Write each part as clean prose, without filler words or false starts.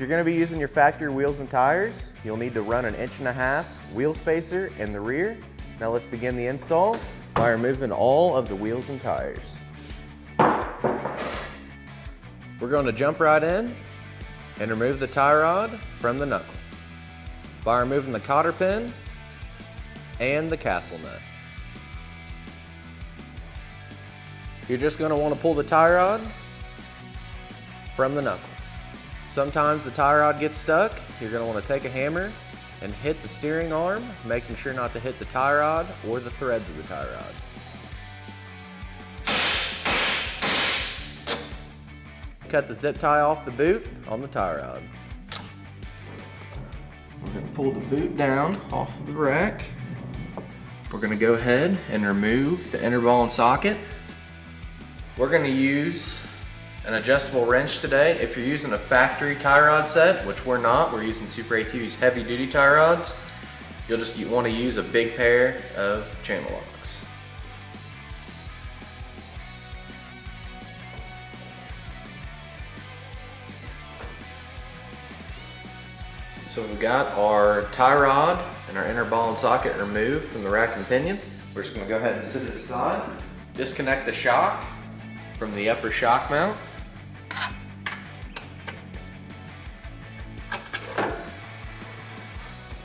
going to be using your factory wheels and tires, you'll need to run an 1.5" wheel spacer in the rear. Now let's begin the install by removing all of the wheels and tires. We're going to jump right in and remove the tie rod from the knuckle by removing the cotter pin and the castle nut. You're just going to want to pull the tie rod from the knuckle. Sometimes the tie rod gets stuck. You're going to want to take a hammer and hit the steering arm, making sure not to hit the tie rod or the threads of the tie rod. Cut the zip tie off the boot on the tie rod. We're going to pull the boot down off of the rack. We're going to go ahead and remove the inner ball and socket. We're going to use an adjustable wrench today. If you're using a factory tie rod set, which we're not, we're using SuperATV's heavy duty tie rods, you'll just want to use a big pair of channel locks. So we've got our tie rod and our inner ball and socket removed from the rack and pinion. We're just going to go ahead and set it aside. Disconnect the shock from the upper shock mount.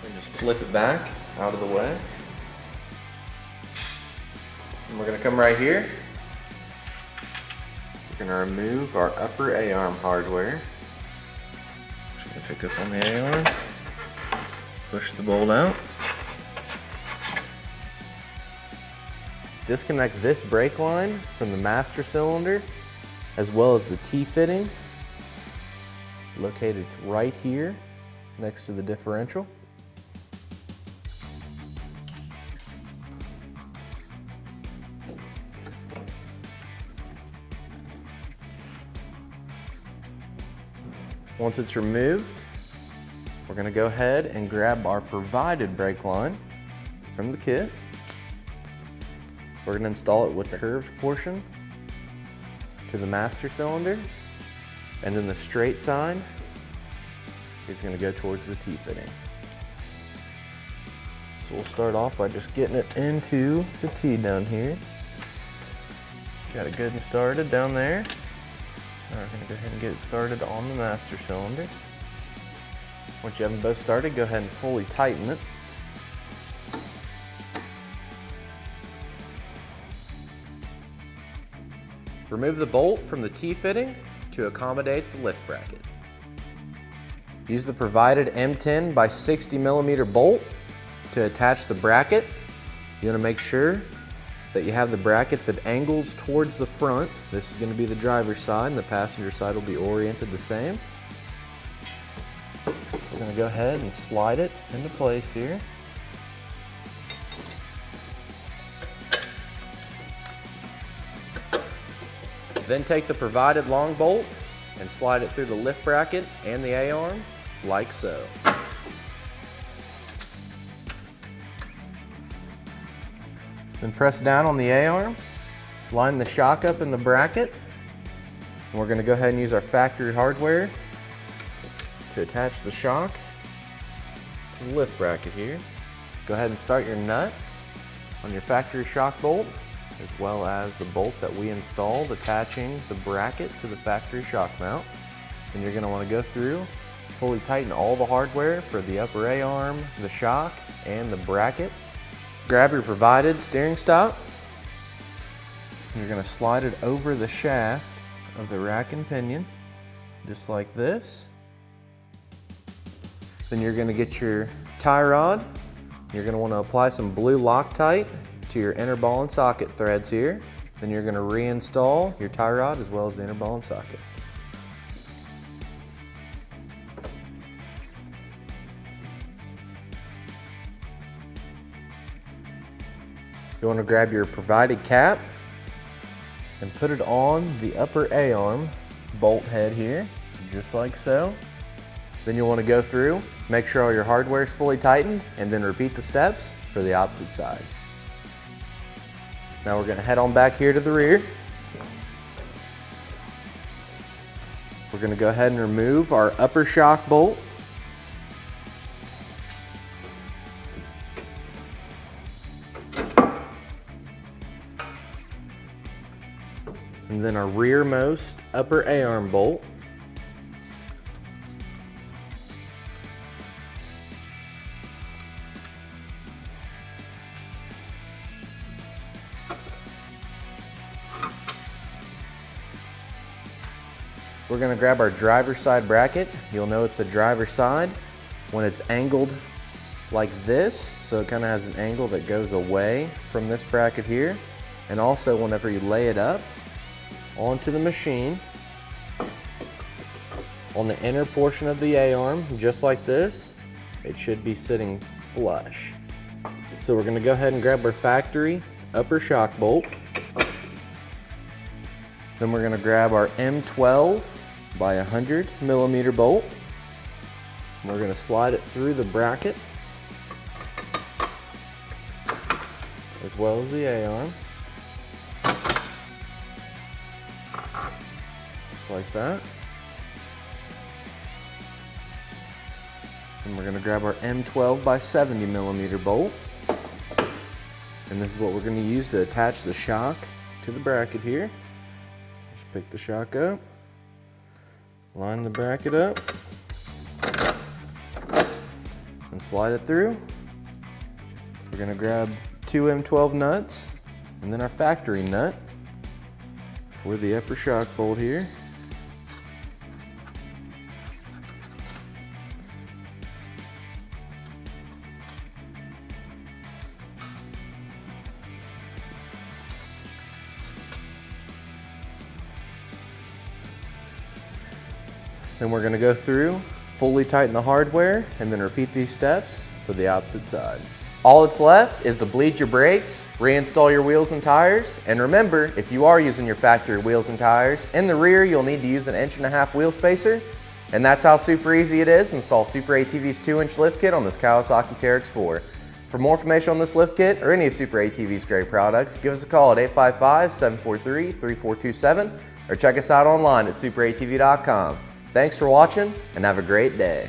And just flip it back out of the way. And we're going to come right here. We're going to remove our upper A-arm hardware. Pick up on the A-arm, push the bolt out. Disconnect this brake line from the master cylinder, as well as the T-fitting, located right here next to the differential. Once it's removed, we're going to go ahead and grab our provided brake line from the kit. We're going to install it with the curved portion to the master cylinder, and then the straight side is going to go towards the T-fitting. So we'll start off by just getting it into the T down here. Got it good and started down there. Now we're going to go ahead and get it started on the master cylinder. Once you have them both started, go ahead and fully tighten it. Remove the bolt from the T-fitting to accommodate the lift bracket. Use the provided M10 by 60 millimeter bolt to attach the bracket. You want to make sure that you have the bracket that angles towards the front. This is going to be the driver's side, and the passenger side will be oriented the same. So we're going to go ahead and slide it into place here. Then take the provided long bolt and slide it through the lift bracket and the A-arm, like so. Then press down on the A-arm, line the shock up in the bracket, and we're going to go ahead and use our factory hardware to attach the shock to the lift bracket here. Go ahead and start your nut on your factory shock bolt, as well as the bolt that we installed attaching the bracket to the factory shock mount. And you're going to want to go through, fully tighten all the hardware for the upper A-arm, the shock, and the bracket. Grab your provided steering stop. You're going to slide it over the shaft of the rack and pinion, just like this. Then you're going to get your tie rod. You're going to want to apply some blue Loctite to your inner ball and socket threads here. Then you're going to reinstall your tie rod as well as the inner ball and socket. You want to grab your provided cap and put it on the upper A-arm bolt head here, just like so. Then you'll want to go through, make sure all your hardware is fully tightened, and then repeat the steps for the opposite side. Now we're going to head on back here to the rear. We're going to go ahead and remove our upper shock bolt. And then our rearmost upper A-arm bolt. We're going to grab our driver's side bracket. You'll know it's a driver's side when it's angled like this, so it kind of has an angle that goes away from this bracket here. And also whenever you lay it up onto the machine, on the inner portion of the A-arm, just like this, it should be sitting flush. So we're going to go ahead and grab our factory upper shock bolt. Then we're going to grab our M12 by 100 millimeter bolt. And we're going to slide it through the bracket as well as the A-arm. Just like that. And we're going to grab our M12 by 70 millimeter bolt. And this is what we're going to use to attach the shock to the bracket here. Just pick the shock up, line the bracket up, and slide it through. We're going to grab 2 M12 nuts and then our factory nut for the upper shock bolt here. Then we're going to go through, fully tighten the hardware, and then repeat these steps for the opposite side. All that's left is to bleed your brakes, reinstall your wheels and tires, and remember, if you are using your factory wheels and tires, in the rear you'll need to use an 1.5 inch wheel spacer, and that's how super easy it is to install SuperATV's 2-inch lift kit on this Kawasaki Teryx 4. For more information on this lift kit or any of SuperATV's great products, give us a call at 855-743-3427 or check us out online at superatv.com. Thanks for watching and have a great day.